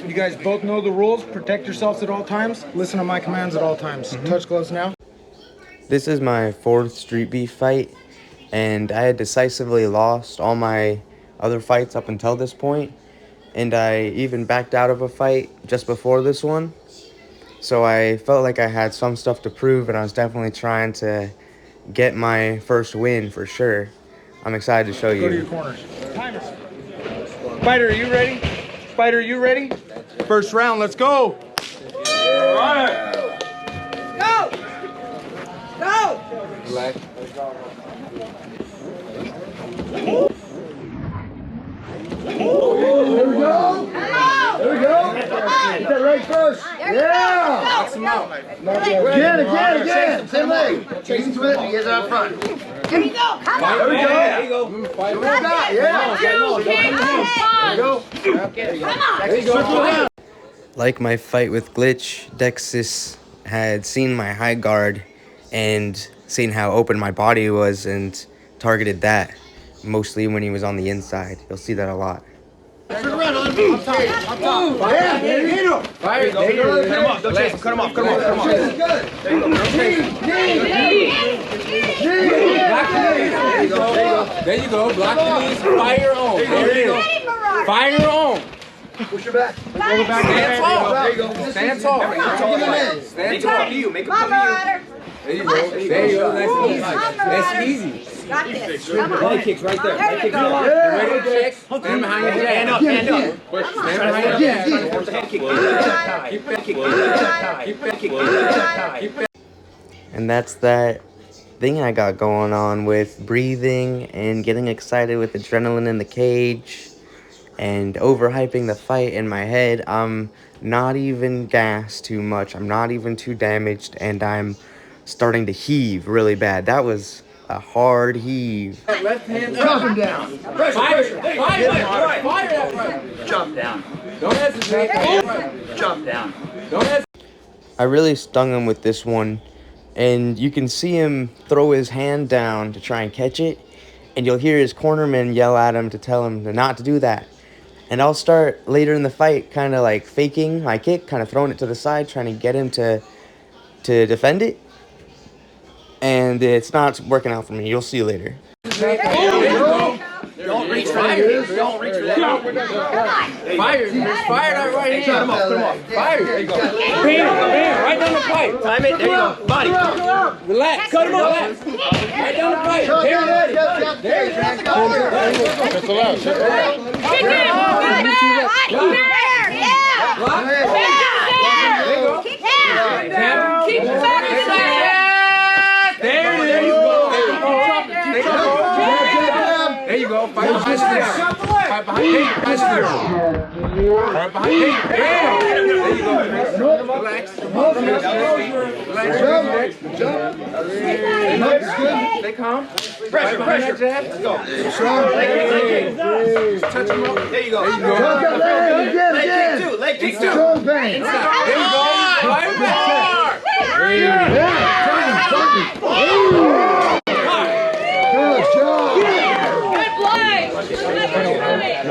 You guys both know the rules. Protect yourselves at all times. Listen to my commands at all times. Touch gloves now. This is my 4th street beef fight, and I had decisively lost all my other fights up until this point, and I even backed out of a fight just before this one. So I felt like I had some stuff to prove, and I was definitely trying to get my first win for sure. I'm excited to show you. Go to your corners. Timers. Spider, are you ready? Spider, are you ready? First round, let's go. All right. Go! Go! Relax. There we go. There we go. Get that leg first. Yeah. Knock him out. Again. Same leg. Chase him to it. He gets out front. There you go. Come on. There we go. There you go. There you go. Like my fight with Glitch, Dexus had seen my high guard and seen how open my body was and targeted that, mostly when he was on the inside. You'll see that a lot. Turn around on me. Up top. Yeah, there you go. There you go. Cut him off. Don't chase him. Cut him off. There you go. There you go. Block the knees. Fire on. There you go. Fire on. Push your back. Stand tall. There you go. Stand tall. Stand tall. Make him come to you. There you go. There you go. That's easy. Got this. Come on. Leg kicks right there. There you go. Ready to check? Stand behind your jab. Stand up. Stand behind your jab. Keep that. And that's that thing I got going on with breathing and getting excited with adrenaline in the cage and overhyping the fight in my head. I'm not even gassed too much. I'm not even too damaged, and I'm starting to heave really bad. That was a hard heave. Left hand Drop him down. Fire that right. Jump down. Don't hesitate. Jump down. Don't hesitate. I really stung him with this one, and you can see him throw his hand down to try and catch it, and you'll hear his cornerman yell at him to tell him not to do that. And I'll start later in the fight kind of like faking my kick, kind of throwing it to the side, trying to get him to defend it. And it's not working out for me. You'll see later. Don't reach for that. Don't reach for that. Fire that right hand. Cut him off. Fire. There you go. Bam. Right down the pipe. Time it. There you go. Body. Relax. Cut him off. Right down the pipe. There you go. Just allowed. Kick it. Kick down. Keep sucking it. There you go. There you go. Fight behind the Fight behind the Fight behind the There you go. Relax. Stay calm. Pressure. Let's go. Touch him up. There you go. Leg kick too. There you go. Fight more.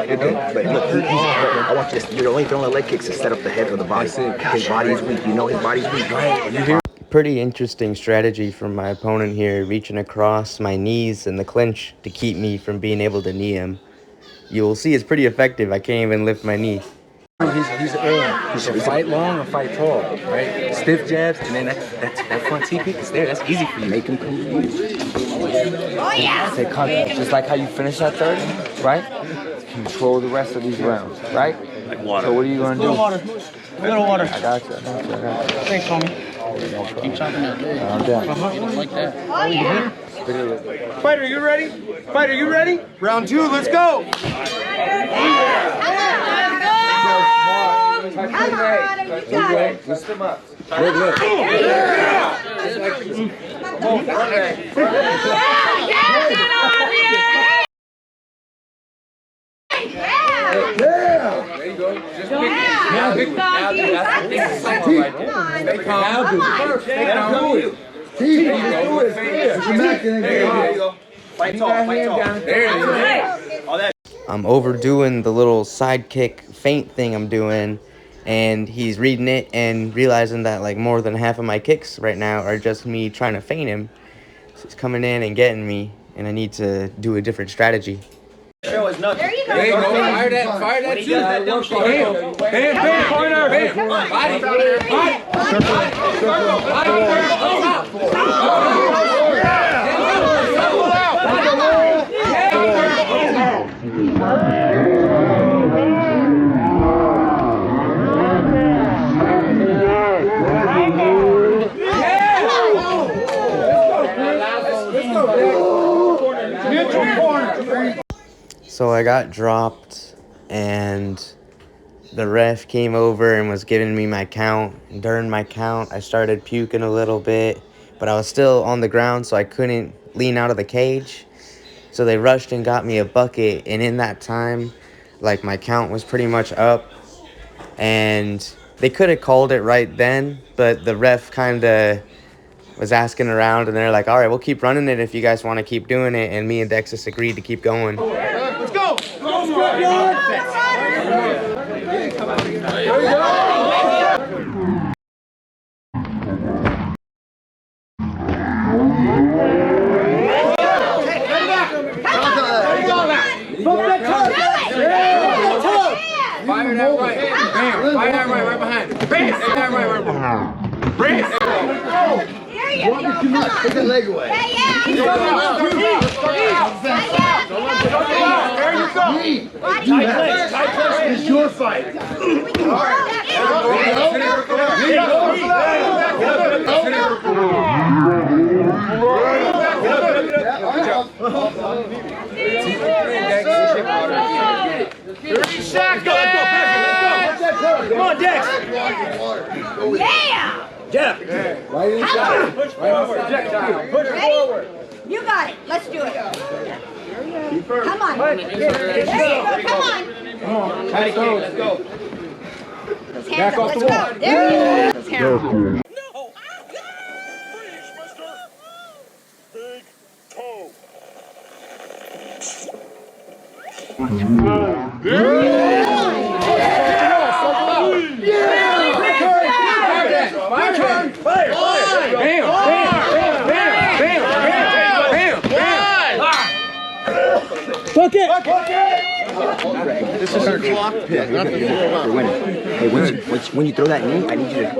But look, I want you to, you're only throwing leg kicks to set up the head of the body. His body is weak. You know his body's weak, right? Pretty interesting strategy from my opponent here, reaching across my knees in the clinch to keep me from being able to knee him. You will see it's pretty effective. I can't even lift my knee. He's a fight long or fight tall, right? Stiff jabs, and then that front T-kick is there. That's easy for you. Make him come. Oh, yeah. Take contact, just like how you finish that third, right? Control the rest of these rounds, right? Like water. So what are you gonna do? A little water. I got you. Thanks, homie. Keep chopping it. I'm down. Like that. Oh, yeah. Spider, you ready? Round 2, let's go. Come on, you got it. Lift him up. Look. There you go. Just pick it. Now that's the thing to cycle right there. Stay calm. Stay calm. There you go. Fight tall. There you go. I'm overdoing the little sidekick feint thing I'm doing, And he's reading it and realizing that like more than half of my kicks right now are just me trying to feint him. So he's coming in and getting me, and I need to do a different strategy. There you go. There you go. Fire that too. Bam, bam, corner. Bam. Body. So I got dropped, and the ref came over and was giving me my count. And during my count, I started puking a little bit, but I was still on the ground, so I couldn't lean out of the cage. So they rushed and got me a bucket, and in that time, like, my count was pretty much up, and they could have called it right then, but the ref kind of was asking around, and they're like, all right, we'll keep running it if you guys want to keep doing it, and me and Dexus agreed to keep going. Let's go! Fire that right. Bam. Fire that right behind. Bam. Fire that right behind. Bam. There you go. Take that leg away. Yeah. There you go. It's your fight. Come on, Dex. Yeah. Jeff. Push forward. You got it. Let's do it. Come on. There you go. Come on. Let's go. Back off the wall. There you go. This is your clock pin. You're winning. Hey, when you throw that knee, I need you to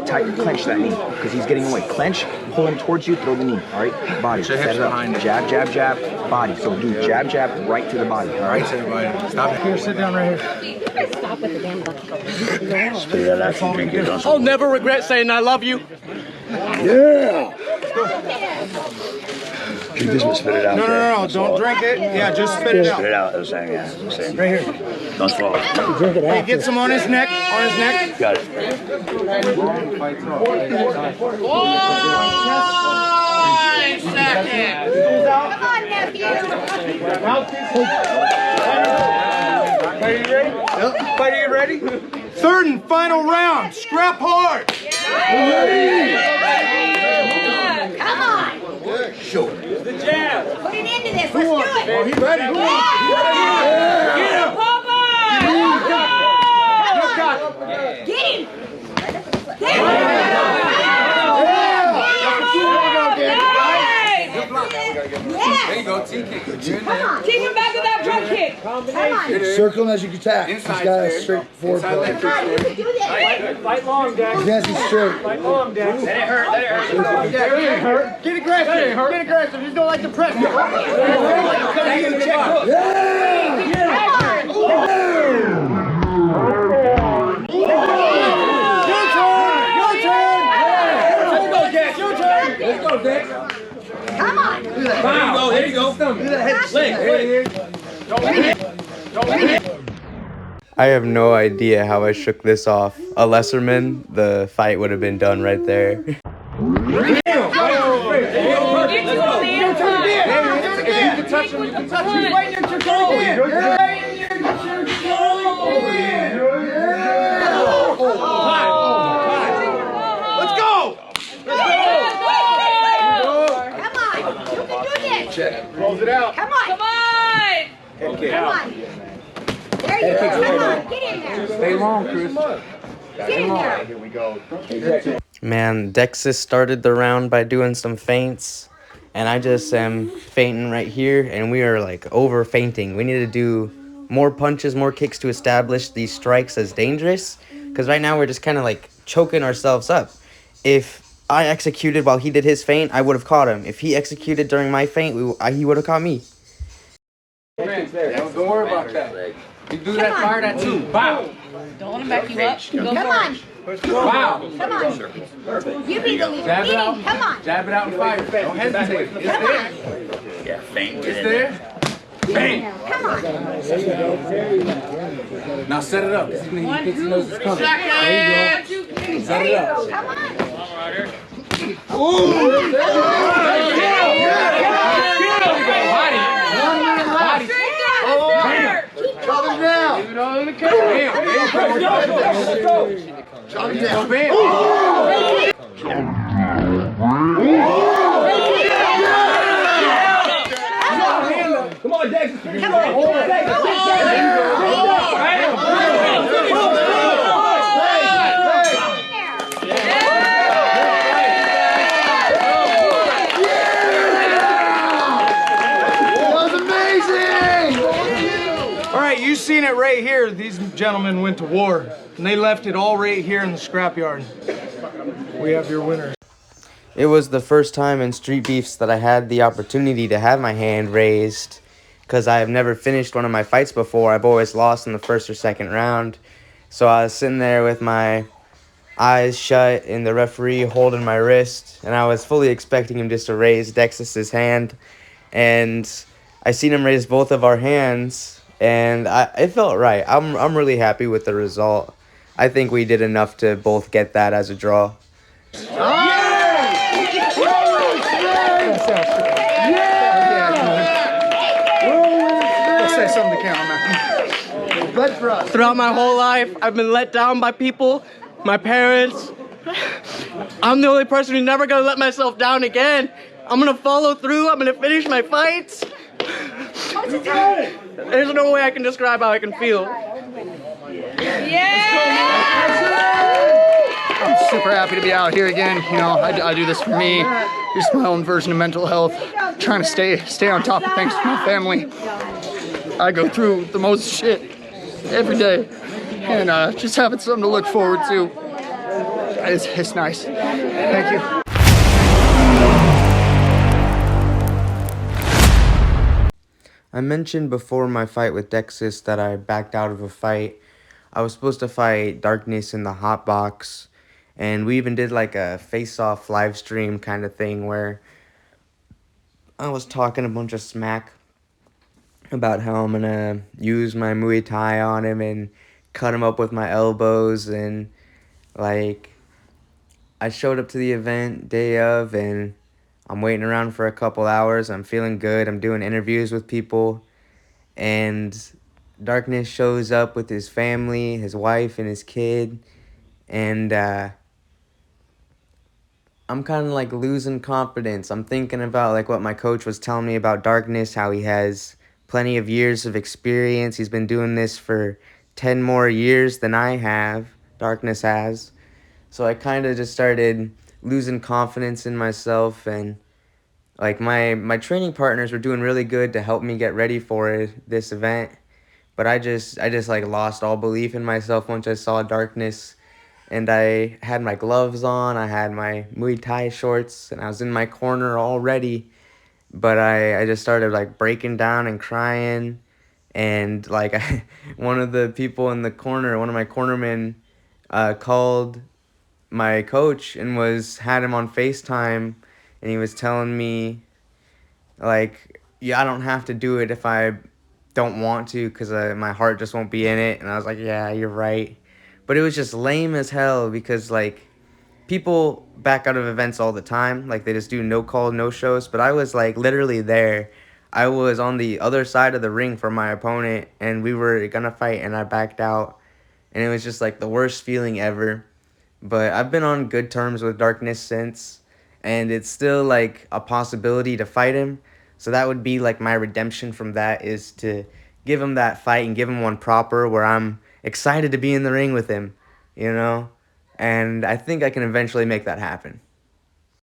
clench that knee because he's getting away. Clench, pull him towards you, throw the knee. All right, body. Set it up. Jab, jab, jab, body. So do jab, jab, right to the body. All right, to the body. Stop it. Here, sit down right here. Stop with the damn bucket. Spit it out after you drink it. I'll never regret saying I love you. Yeah. Drink this and spit it out. No, don't drink it. Yeah, just spit it out. Spit it out. I was saying, yeah. Right here. Don't swallow. Drink it out. Hey, get some on his neck. On his neck. Got it. 1 second. Come on, nephew. Are you ready? Yep. Are you ready? Third and final round. Scrap hard. Come on. Sure. Put it into this. Let's do it. Oh, he's ready. Yeah. Get him. Get him. There you go. T-kick. Come on. Kick him back with that front kick. Come on. Circle him as you attack. He's got a straight forward Come on. You can do this. Fight long, Dex. He has to be straight. Fight long, Dex. That ain't hurt. Get aggressive. Get aggressive. Just don't like to press. Yeah! Come on. There you go. I have no idea how I shook this off. A lesser man, the fight would have been done right there. Touch him. You can touch him. Right in your control. Let's go. Come on. You can do this. Close it out. Come on. Come on. There you go. Come on. Get in there. Stay long, Chris. Come Get in there. Here we go. Man, Dexus started the round by doing some feints, and I just am feinting right here, and we are like over feinting. We need to do more punches, more kicks to establish these strikes as dangerous, because right now we're just kind of like choking ourselves up. If I executed while he did his feint, I would have caught him. If he executed during my feint, he would have caught me. Man, don't worry about that. You do that, fire that too. Bow. Don't want to back you up. Go Come on. Wow. Come on. You be the leader. Jab it out. Come on. Jab it out and fire. Don't hesitate. It's Come there. on. Yeah, feint. It's there. Bang. Come on. Now set it up. He thinks he knows it's coming. There you go. Set it up. Come on. Body. Body. Chop him down. Leave it all in the camera. Bam. Let's go. Chop him down. Bam. Come on, Dexus. Come on. All right, you've seen it right here. These gentlemen went to war, and they left it all right here in the scrapyard. We have your winner. It was the first time in StreetBeefs that I had the opportunity to have my hand raised, because I have never finished one of my fights before. I've always lost in the first or second round. So I was sitting there with my eyes shut and the referee holding my wrist, and I was fully expecting him just to raise Dexus's hand. And I seen him raise both of our hands, and it felt right. I'm really happy with the result. I think we did enough to both get that as a draw. Let's say something to cameraman. Blood for us. Throughout my whole life, I've been let down by people, my parents. I'm the only person who's never gonna let myself down again. I'm gonna follow through, I'm gonna finish my fights. There's no way I can describe how I can feel. I'm super happy to be out here again. You know, I do this for me. Just my own version of mental health. Trying to stay on top of things with my family. I go through the most shit every day, and just having something to look forward to. It's nice. Thank you. I mentioned before my fight with Dexus that I backed out of a fight. I was supposed to fight Darkness in the hot box, and we even did like a face-off live stream kind of thing where I was talking a bunch of smack about how I'm gonna use my Muaythai on him and cut him up with my elbows, and like I showed up to the event day of, and I'm waiting around for a couple hours. I'm feeling good. I'm doing interviews with people, and Darkness shows up with his family, his wife and his kid, and I'm kind of like losing confidence. I'm thinking about like what my coach was telling me about Darkness, how he has plenty of years of experience. He's been doing this for 10 more years than I have, Darkness has. So I kind of just started losing confidence in myself, and like my training partners were doing really good to help me get ready for this event. But I just like lost all belief in myself once I saw Darkness. And I had my gloves on, I had my Muay Thai shorts, and I was in my corner already. But I just started like breaking down and crying. And like one of the people in the corner, one of my cornermen, called my coach and had him on FaceTime, and he was telling me like, yeah, I don't have to do it if I don't want to, because my heart just won't be in it. And I was like, yeah, you're right. But it was just lame as hell, because like people back out of events all the time, like they just do no call, no shows. But I was like literally there. I was on the other side of the ring from my opponent, and we were gonna fight, and I backed out, and it was just like the worst feeling ever. But I've been on good terms with Darkness since, and it's still like a possibility to fight him. So that would be like my redemption from that, is to give him that fight and give him one proper where I'm excited to be in the ring with him, you know? And I think I can eventually make that happen.